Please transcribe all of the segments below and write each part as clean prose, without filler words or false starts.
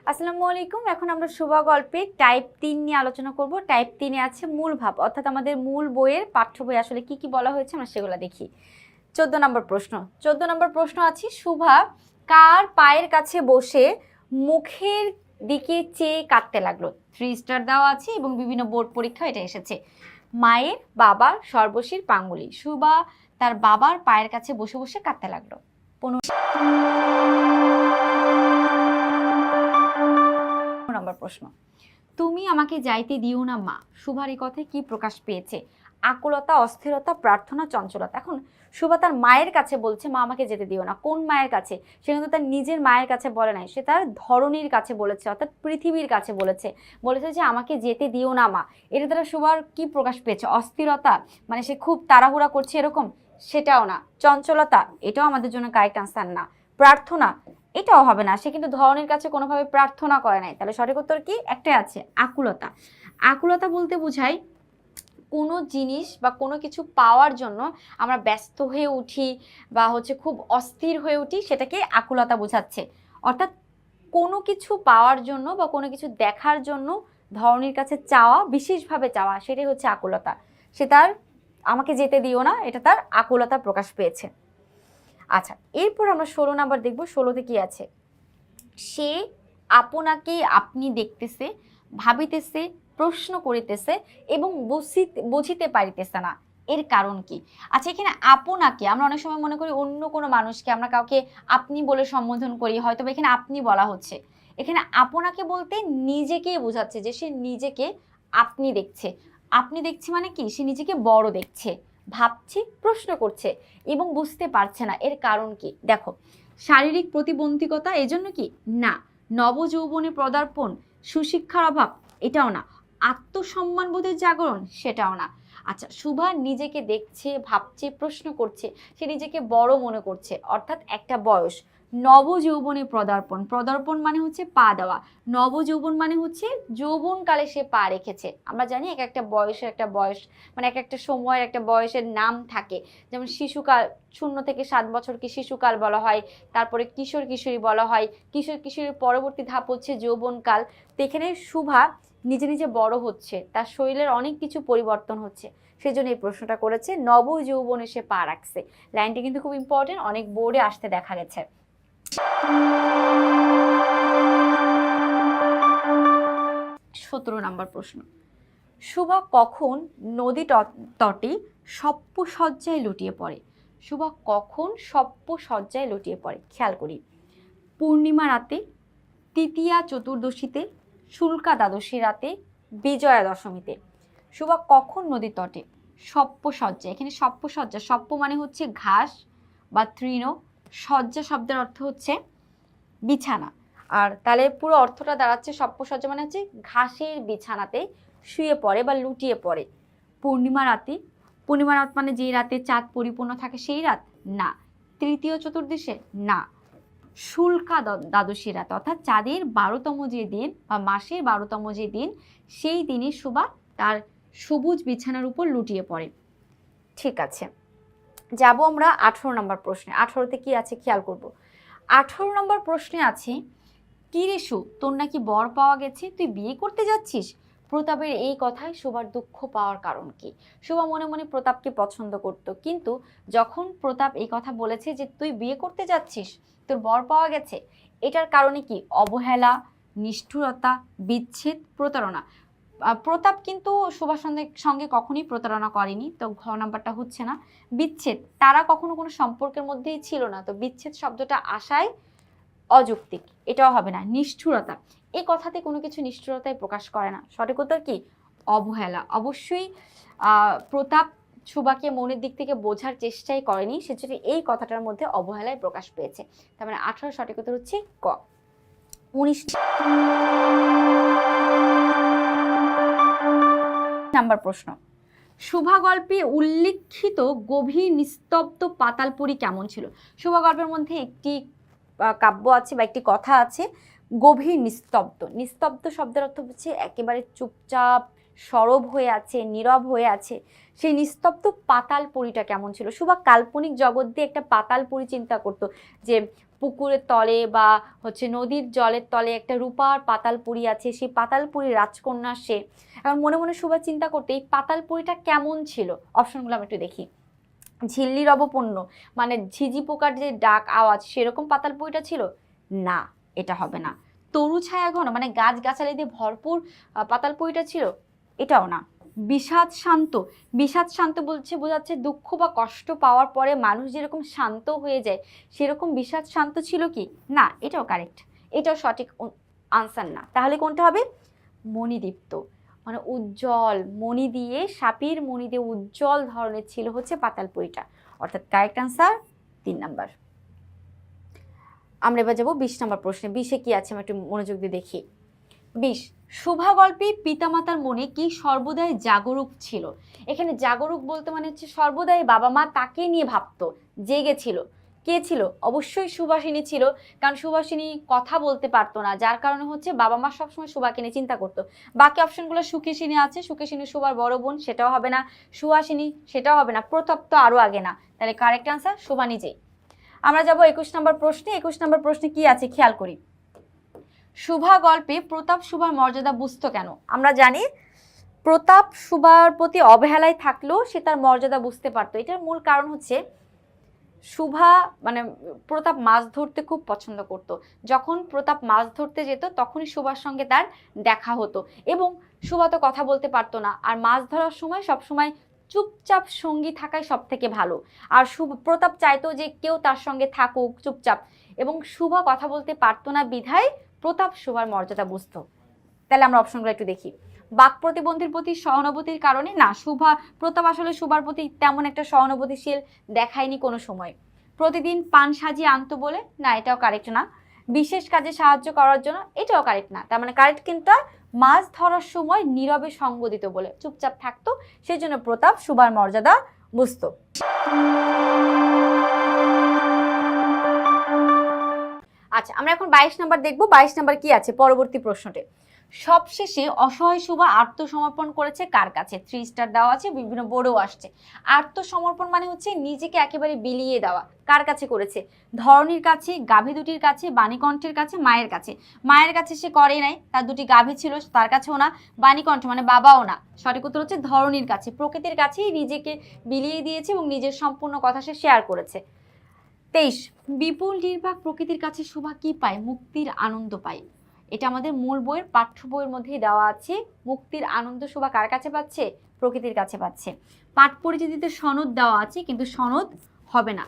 আসসালামু আলাইকুম। এখন আমরা শুভা গল্পে টাইপ 3 নিয়ে আলোচনা করব। টাইপ 3 এ আছে মূল ভাব, অর্থাৎ আমাদের মূল বইয়ের পাঠ্য বই আসলে কি কি বলা হয়েছে আমরা সেগুলো দেখি। 14 নম্বর প্রশ্ন। 14 নম্বর প্রশ্ন আছে, শুভা কার পায়ের কাছে বসে মুখের দিকে চেয়ে কাঁদতে লাগলো? 3 স্টার দেওয়া আছে এবং বিভিন্ন বোর্ড পরীক্ষা এটা এসেছে। মায়ের, বাবার, সর্বশীর, পাঙ্গুলি। শুভা তার বাবার পায়ের কাছে বসে বসে কাঁদতে লাগলো। 15 নম্বর প্রশ্ন, তুমি আমাকে যাইতে দিও না মা। শুভার এই কথায় কি প্রকাশ পেয়েছে? আকুলতা, অস্থিরতা, প্রার্থনা, চঞ্চলতা। এখন শুভা তার মায়ের কাছে বলছে মা আমাকে যেতে দিও না। কোন মায়ের কাছে? সে কিন্তু তার নিজের মায়ের কাছে বলে নাই, সে তার ধরণীর কাছে বলেছে, অর্থাৎ পৃথিবীর কাছে বলেছে। বলেছে যে আমাকে যেতে দিও না মা। এটা দ্বারা শুভার কি প্রকাশ পেয়েছে? অস্থিরতা, মানে সে খুব তাড়াহুড়া করছে এরকম, সেটাও না। চঞ্চলতা, এটাও আমাদের জন্য কারেক্ট আনসার না। প্রার্থনা, এটাও হবে না, সে কিন্তু ধরনের কাছে কোনোভাবে প্রার্থনা করে নাই। তাহলে সঠিক উত্তর কি? একটাই আছে, আকুলতা। আকুলতা বলতে বোঝায় কোনো জিনিস বা কোনো কিছু পাওয়ার জন্য আমরা ব্যস্ত হয়ে উঠি বা খুব অস্থির হয়ে উঠি, সেটাকে আকুলতা বোঝাচ্ছে। অর্থাৎ কোনো কিছু পাওয়ার জন্য বা কোনো কিছু দেখার জন্য ধরনীর কাছে চাওয়া, বিশেষভাবে চাওয়া, সেটাই হচ্ছে আকুলতা। সে তার আমাকে যেতে দিও না, এটা তার আকুলতা প্রকাশ পেয়েছে। আচ্ছা, এরপর আমরা 16 নাম্বার দেখব। 16তে কি আছে? সে আপনাকে আপনি দেখতেছে, ভাবিতেছে, প্রশ্ন করিতেছে এবং বুঝিতে পারিতেছে না, এর কারণ কি? আচ্ছা, এখানে আপনাকে আমরা অনেক সময় মনে করি অন্য কোনো মানুষকে, আমরা কাউকে আপনি বলে সম্বোধন করি, হয়তো এখানে আপনি বলা হচ্ছে। এখানে আপনাকে বলতে নিজেকেই বোঝাচ্ছে, যে সে নিজেকে আপনি দেখছে। আপনি দেখছে মানে কি? সে নিজেকে বড় দেখছে, ভাবছে, প্রশ্ন করছে এবং বুঝতে পারছে না, এর কারণ কি? দেখো, শারীরিক প্রতিবন্ধকতা, এজন্য কি না। নবযৌবনে পদার্পণ, সুশিক্ষার অভাব, এটাও না। আত্মসম্মানবোধের জাগরণ, সেটাও না। আচ্ছা, শুভা নিজেকে দেখছে, ভাবছে, প্রশ্ন করছে, সে নিজেকে বড় মনে করছে, অর্থাৎ একটা বয়স। নবযৌবনে পদার্পণ, পদার্পণ মানে হচ্ছে পা দেওয়া। নবযৌবন মানে হচ্ছে যৌবনকালে সে পা রেখেছে। আমরা জানি এক একটা বয়সের একটা বয়স, মানে এক একটা সময়ের একটা বয়সের নাম থাকে। যেমন শিশুকাল, 0 থেকে 7 বছরকে শিশুকাল বলা হয়। তারপরে কিশোর কিশোরী বলা হয়। কিশোর কিশোরীর পরবর্তী ধাপ হচ্ছে যৌবনকাল। তো এখানে শুভা নিজে নিজে বড় হচ্ছে, তার শরীরের অনেক কিছু পরিবর্তন হচ্ছে, সেজন্য এই প্রশ্নটা করেছে। নব যৌবনে সে পা রাখছে, লাইনটি কিন্তু খুব ইম্পর্টেন্ট, অনেক বোর্ডে আসতে দেখা গেছে। 17 নাম্বার প্রশ্ন, শুভা কখন নদী তটে সপ্পসজ্জায় লুটিয়ে পড়ে? শুভা কখন সপ্পসজ্জায় লুটিয়ে পড়ে? খেয়াল করি, পূর্ণিমা রাতে, তৃতীয়া চতুর্দশীতে, শুল্কা দ্বাদশী রাতে, বিজয়া দশমীতে। শুভা কখন নদীর তটে সপ্পসজ্জা? এখানে সপ্পসজ্জা, সপ্প মানে হচ্ছে ঘাস বা তৃণ, সজ্জা শব্দের অর্থ হচ্ছে বিছানা। আর তাহলে পুরো অর্থটা দাঁড়াচ্ছে সপ্পসজ্জা মানে হচ্ছে ঘাসের বিছানাতে শুয়ে পড়ে বা লুটিয়ে পড়ে। পূর্ণিমা রাতে, পূর্ণিমা রাত মানে যেই রাতে চাঁদ পরিপূর্ণ থাকে সেই রাত না। তৃতীয় চতুর্দশে না। শুল্কা দ্বাদশী রাত, অর্থাৎ চাঁদের 12তম যে দিন বা মাসের 12তম যে দিন, সেই দিনই শুভা তার সবুজ বিছানার উপর লুটিয়ে পড়ে। ঠিক আছে, যাব আমরা 18 নম্বর প্রশ্নে। 18তে কি আছে খেয়াল করব। 18 নম্বর প্রশ্নে আছে, কি রে সু, তোর নাকি বর পাওয়া গেছে, তুই বিয়ে করতে যাচ্ছিস? প্রতাপের এই কথায় শুভার দুঃখ পাওয়ার কারণ কি? শুভা মনে মনে প্রতাপকে পছন্দ করত, কিন্তু যখন প্রতাপ এই কথা বলেছে যে তুই বিয়ে করতে যাচ্ছিস, তোর বর পাওয়া গেছে, এটার কারণে কি? অবহেলা, নিষ্ঠুরতা, বিচ্ছেদ, প্রতারণা। প্রতাপ কিন্তু শুভার সঙ্গে কখনোই প্রতারণা করেনি, তো ঘ নাম্বারটা হচ্ছে না। বিচ্ছেদ, তারা কখনো কোনো সম্পর্কের মধ্যেই ছিল না, তো বিচ্ছেদ শব্দটা আসায় অযৌক্তিক, এটাও হবে না। নিষ্ঠুরতা, এই কথাতে কোনো কিছু নিষ্ঠুরতায় প্রকাশ করে না, সঠিক উত্তর কি? অবহেলা। অবশ্যই প্রতাপ সুবাকে মনের দিক থেকে বোঝার চেষ্টাই করেনি, সেজন্য এই কথাটার মধ্যে অবহেলায় প্রকাশ পেয়েছে। তার মানে 18 সঠিক উত্তর হচ্ছে ক। 19 নাম্বার প্রশ্ন, শুভা গল্পে উল্লিখিত গভীর নিস্তব্ধ পাতালপুরী কেমন ছিল? শুভা গল্পের মধ্যে একটি কাব্য আছে বা একটি কথা আছে, গভীর নিস্তব্ধ। নিস্তব্ধ শব্দের অর্থ হচ্ছে একেবারে চুপচাপ, সরব হয়ে আছে, নীরব হয়ে আছে। সেই নিস্তব্ধ পাতালপুরীটা কেমন ছিল? শুভা কাল্পনিক জগৎ দিয়ে একটা পাতালপুরী চিন্তা করতো, যে পুকুরের তলে বা হচ্ছে নদীর জলের তলে একটা রূপার পাতালপুরী আছে, সেই পাতালপুরীর রাজকন্যা সে। এখন মনে মনে সুভা চিন্তা করতে এই পাতালপুরীটা কেমন ছিল, অপশনগুলো আমি একটু দেখি। ঝিল্লির অবপন্ন মানে ঝিঝি পোকার যে ডাক আওয়াজ সেরকম পাতালপুরীটা ছিল, না এটা হবে না। তরু ছায়া ঘন মানে গাছগাছালি দিয়ে ভরপুর পাতালপুরীটা ছিল, এটাও না। বিষাদ শান্ত, বিষাদ শান্ত বলছে বোঝাচ্ছে দুঃখ বা কষ্ট পাওয়ার পরে মানুষ যেরকম শান্ত হয়ে যায় সেরকম বিষাদ শান্ত ছিল কি, না এটাও কারেক্ট, এটাও সঠিক আনসার না। তাহলে কোনটা হবে, মণিদীপ্ত মানে উজ্জ্বল মণি দিয়ে, সাপির মণি দিয়ে উজ্জ্বল ধরনের ছিল হচ্ছে পাতালপুরীটা, অর্থাৎ কারেক্ট আনসার 3 নাম্বার। আমরা এবার যাবো 20 নম্বর প্রশ্নে। 20-এ কি আছে আমরা একটু মনোযোগ দিয়ে দেখি। 20, শুভা গল্পে পিতামাতার মনে কি সর্বদাই জাগরুক ছিল। এখানে জাগরুক বলতে মানে হচ্ছে সর্বদাই বাবা মা তাকে নিয়ে ভাবতো, জেগেছিল। কে ছিল, অবশ্যই সুভাষিনী ছিল, কারণ সুভাষিনী কথা বলতে পারতো না, যার কারণে হচ্ছে বাবা মা সবসময় সুভাকে নিয়ে চিন্তা করতো। বাকি অপশনগুলো সুকেশিনী আছে, সুকেশিনী সুভার বড় বোন, সেটাও হবে না। সুহাসিনী, সেটাও হবে না। প্রতাপ তো আরো আগে না, তাহলে কারেক্ট আনসার শুভা নিজেই। আমরা যাব 21 নম্বর প্রশ্নে। 21 নম্বর প্রশ্নে কি আছে খেয়াল করি। শুভা গল্পে প্রতাপ শুভার মর্যাদা বুঝতো কেন। আমরা জানি প্রতাপ শুভার প্রতি অবহেলায় থাকলেও সে তার মর্যাদা বুঝতে পারতো। এটার মূল কারণ হচ্ছে শুভা মানে প্রতাপ মাছ ধরতে খুব পছন্দ করত। যখন প্রতাপ মাছ ধরতে যেত তখনই শুভার সঙ্গে তার দেখা হতো, এবং শুভা তো কথা বলতে পারতো না, আর মাছ ধরার সময় সবসময় চুপচাপ সঙ্গী থাকাই সব থেকে ভালো। আর প্রতাপ চাইতো যে কেউ তার সঙ্গে থাকুক চুপচাপ, এবং শুভা কথা বলতে পারতো না বিধায় প্রতাপ শুভার মর্যাদা বুঝতো। তাহলে আমরা অপশনগুলো একটু দেখি। বাক প্রতিবন্ধীর প্রতি সহানুভূতির কারণে, না শুভা প্রতাপ আসলে শুভার প্রতি তেমন একটা সহানুভূতিশীল দেখায়নি কোনো সময়। প্রতিদিন পান সাজিয়ে আনতো বলে, না এটাও কারেক্ট না। বিশেষ কাজে সাহায্য করার জন্য, এটাও কারেক্ট না। তার মানে কারেক্ট কিন্তু মাছ ধরার সময় নীরবে সঙ্গ দিত বলে, চুপচাপ থাকতো, সেই জন্য প্রতাপ শুভার মর্যাদা বুঝতো। আচ্ছা, আমরা এখন 22 নম্বর দেখবো। 22 নম্বর কি আছে পরবর্তী প্রশ্নতে। সবশেষে অসহায় শুভা আত্মসমর্পণ করেছে কার কাছে। 3 স্টার দেওয়া আছে, বিভিন্ন বোর্ডও আসছে। আত্মসমর্পণ মানে হচ্ছে নিজেকে একেবারে বিলিয়ে দেওয়া। কার কাছে করেছে, ধরণীর কাছে, গাভী দুটির কাছে, বাণীকণ্ঠের কাছে, মায়ের কাছে। মায়ের কাছে সে করে নাই, তার দুটি গাভী ছিল, তার কাছেও না। বাণীকণ্ঠ মানে বাবাও না, সঠিক উত্তর হচ্ছে ধরণীর কাছে। প্রকৃতির কাছেই নিজেকে বিলিয়ে দিয়েছে এবং নিজের সম্পূর্ণ কথা সে শেয়ার করেছে। 23, বিপুল নির্বাক প্রকৃতির কাছে শুভা কি পায়, মুক্তির আনন্দ পায়। এটা আমাদের মূল বইয়ের পাঠ্য বইয়ের মধ্যেই দেওয়া আছে। মুক্তির আনন্দ শুভা কার কাছে পাচ্ছে, প্রকৃতির কাছে পাচ্ছে। পাঠ পরিচিতিতে সনদ দেওয়া আছে, কিন্তু সনদ হবে না।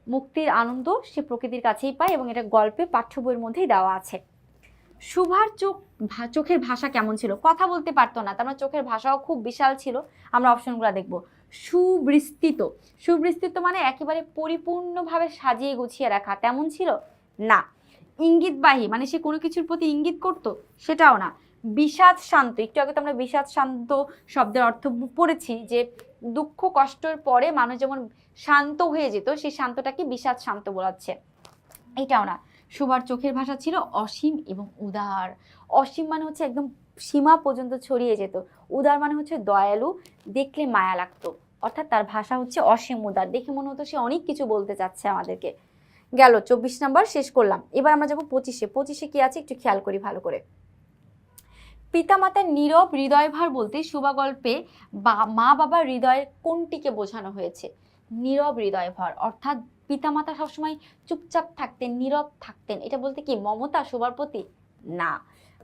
মুক্তির আনন্দ সে প্রকৃতির কাছেই পায়, এবং এটা গল্পে পাঠ্য বইয়ের মধ্যেই দেওয়া আছে। শুভার চোখের ভাষা কেমন ছিল, কথা বলতে পারতো না, তার মানে চোখের ভাষাও খুব বিশাল ছিল। আমরা অপশনগুলো দেখব। সুবিস্তৃত, সুবিস্তৃত মানে একেবারে পরিপূর্ণভাবে সাজিয়ে গুছিয়ে রাখা, তেমন ছিল না। ইঙ্গিতবাহী মানে সে কোনো কিছুর প্রতি ইঙ্গিত করতো, সেটাও না। বিষাদ শান্ত, একটু আগে তো আমরা বিষাদ শান্ত শব্দের অর্থ পড়েছি যে দুঃখ কষ্টের পরে মানুষ যেমন শান্ত হয়ে যেত, সেই শান্তটাকে বিষাদ শান্ত বলাচ্ছে, এটাও না। শুভার চোখের ভাষা ছিল অসীম এবং উদার। অসীম মানে হচ্ছে একদম সীমা পর্যন্ত ছড়িয়ে যেত, উদার মানে হচ্ছে দয়ালু, দেখলে মায়া লাগতো। অর্থাৎ তার ভাষা হচ্ছে অসীম উদার, দেখে মনে হতো সে অনেক কিছু বলতে চাচ্ছে আমাদেরকে। গেল 24 নম্বর শেষ করলাম। এবার আমরা যাবো 25-এ। 25-এ কি আছে একটু খেয়াল করি ভালো করে। পিতামাতার নীরব হৃদয়ভার বলতে শুভা গল্পে মা বাবার হৃদয়ের কোনটিকে বোঝানো হয়েছে। নীরব হৃদয়ভার অর্থাৎ পিতামাতা সবসময় চুপচাপ থাকতেন, নীরব থাকতেন, এটা বলতে কি মমতা শুভার প্রতি, না।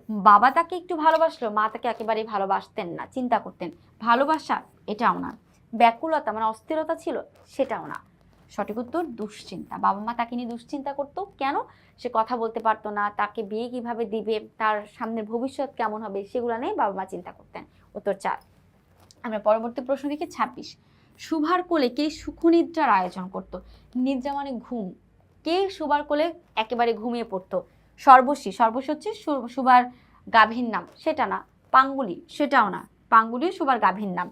বাবা তাকে একটু ভালোবাসলো, মা তাকে একেবারেই ভালোবাসতেন না, চিন্তা করতেন। ভালোবাসা, এটাও না। ব্যাকুলতা মানে অস্থিরতা ছিল, সেটাও না। সঠিক উত্তর দুশ্চিন্তা। বাবা মা তাকে নিয়ে দুশ্চিন্তা করতো, কেন, সে কথা বলতে পারতো না, তাকে বিয়ে কিভাবে দিবে, তার সামনের ভবিষ্যৎ কেমন হবে, সেগুলো নিয়ে বাবা মা চিন্তা করতেন। উত্তর 4। আমরা পরবর্তী প্রশ্ন দেখি 26। শুভার কোলে কে সুখনিদ্রার আয়োজন করত। নিদ্রা মানে ঘুম, কে শুভার কোলে একেবারে ঘুমিয়ে পড়তো। সর্বশী, সর্বশী হচ্ছে শুভার গাভীর নাম, সেটা না। পাঙ্গুলি, সেটাও না, পাঙ্গুলিও শুভার গাভীর নাম।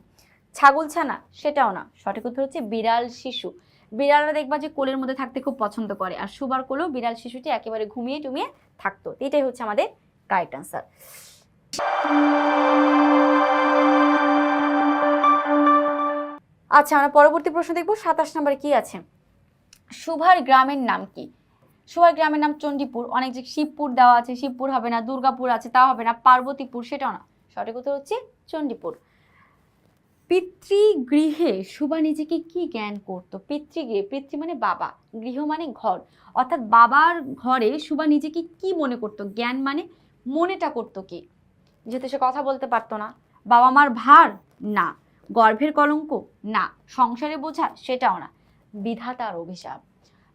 ছাগলছানা, সেটাও না। সঠিক উত্তর হচ্ছে বিড়াল শিশু। বিড়ালরা দেখবা যে কোলের মধ্যে থাকতে খুব পছন্দ করে, আর শুভার কোলেও বিড়াল শিশুটি একেবারে ঘুমিয়ে টুমিয়ে থাকতো। এটাই হচ্ছে আমাদের কারেক্ট আনসার। আচ্ছা, আমরা পরবর্তী প্রশ্ন দেখবো। 27 নম্বরে কি আছে। শুভার গ্রামের নাম কি। সুভার গ্রামের নাম চণ্ডীপুর, অনেক যে শিবপুর দেওয়া আছে, শিবপুর হবে না, দুর্গাপুর আছে তাও হবে না, পার্বতীপুর সেটাও না, সঠিক উত্তর হচ্ছে চণ্ডীপুর। পিতৃগৃহে সুভা নিজেকে কি জ্ঞান করতো? পিতৃগৃহে, পিতৃ মানে বাবা, গৃহ মানে ঘর, অর্থাৎ বাবার ঘরে সুভা নিজেকে কি মনে করতো? জ্ঞান মানে মনেটা করতো কি? যেহেতু সে কথা বলতে পারতো না। বাবা মার ভার? না। গর্ভের কলঙ্ক? না। সংসারে বোঝা? সেটাও না। বিধাতার অভিশাপ,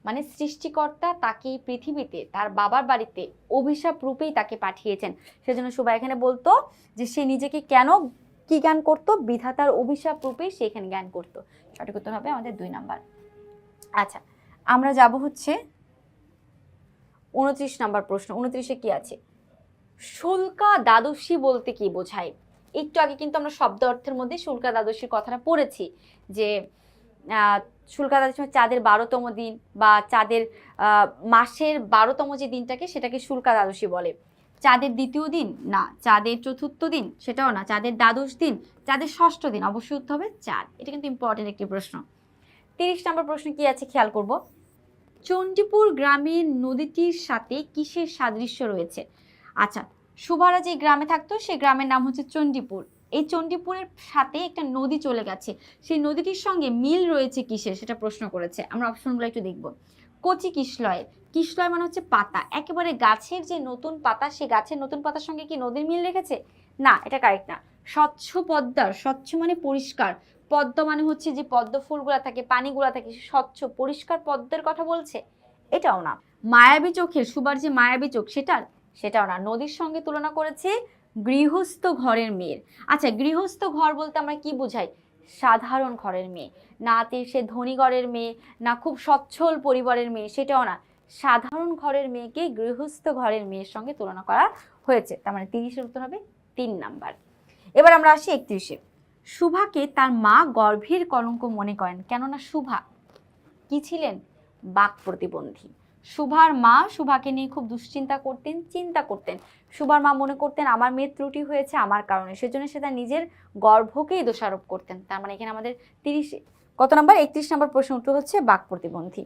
মানে সৃষ্টিকর্তা তাকে এই পৃথিবীতে তার বাবার বাড়িতে অভিশাপ রূপেই তাকে পাঠিয়েছেন। সেজন্য সুভা এখানে বলতো যে সে নিজেকে কেন কি জ্ঞান করতো? বিধাতার অভিশাপ রূপেই সে এখানে জ্ঞান করতো। সঠিক উত্তর হবে আমাদের 2 নাম্বার। আচ্ছা, আমরা যাব হচ্ছে 29 নাম্বার প্রশ্ন। 29-এ কি আছে? শুল্কা দ্বাদশী বলতে কি বোঝায়? একটু আগে কিন্তু আমরা শব্দ অর্থের মধ্যে শুল্কা দ্বাদশীর কথাটা পড়েছি, যে শুল্কা দ্বাদশী চাঁদের 12তম দিন বা চাঁদের মাসের 12তম যে দিনটাকে সেটাকে শুল্কা দ্বাদশী বলে। চাঁদের দ্বিতীয় দিন? না। চাঁদের চতুর্থ দিন? সেটাও না। চাঁদের দ্বাদশ দিন? চাঁদের ষষ্ঠ দিন? অবশ্যই উত্তর হবে চাঁদ। এটা কিন্তু ইম্পর্টেন্ট একটি প্রশ্ন। 30 নম্বর প্রশ্ন কি আছে খেয়াল করব। চণ্ডীপুর গ্রামের নদীটির সাথে কিসের সাদৃশ্য রয়েছে? আচ্ছা, সুভারা যে গ্রামে থাকতো সেই গ্রামের নাম হচ্ছে চণ্ডীপুর। এই চণ্ডীপুরের সাথে একটা নদী চলে গেছে, সেই নদীটির সঙ্গে মিল রয়েছে কিসের, সেটা প্রশ্ন করেছে। আমরা অপশনগুলো একটু দেখব। কচি কিশলয়ের, কিশলয় মানে হচ্ছে পাতা, একেবারে গাছের যে নতুন পাতা, সেই গাছের নতুন পাতার সঙ্গে কি নদীর মিল রেখেছে? না, এটা কারেক্ট না। স্বচ্ছ পদ্মার, স্বচ্ছ মানে পরিষ্কার, পদ্ম মানে হচ্ছে যে পদ্ম ফুলগুলা থাকে, পানিগুলা থাকে, স্বচ্ছ পরিষ্কার পদ্মের কথা বলছে? এটাও না। মায়াবী চোখের, সুবার যে মায়াবী চোখ সেটাও না। নদীর সঙ্গে তুলনা করেছে গৃহস্থ ঘরের মেয়ের। আচ্ছা, গৃহস্থ ঘর বলতে আমরা কি বুঝাই? সাধারণ ঘরের মেয়ে, না সে ধনী ঘরের মেয়ে, না খুব সচ্ছল পরিবারের মেয়ে, সেটাও না। সাধারণ ঘরের মেয়েকে গৃহস্থ ঘরের মেয়ের সঙ্গে তুলনা করা হয়েছে। তার মানে 30-এর উত্তর হবে 3 নাম্বার। এবার আমরা আসি 31-এ। সুভাকে তার মা গর্ভের কলঙ্ক মনে করেন, কেননা সুভা কি ছিলেন? বাক প্রতিবন্ধী। সুভার মা সুভাকে নিয়ে খুব দুশ্চিন্তা করতেন, চিন্তা করতেন। সুভার মা মনে করতেন আমার মেয়ের ত্রুটি হয়েছে আমার কারণে, সেজন্য সে তার নিজের গর্ভকেই দোষারোপ করতেন। তার মানে এখানে আমাদের 30 কত নাম্বার? 31 নাম্বার প্রশ্ন উত্তর হচ্ছে বাক প্রতিবন্ধী।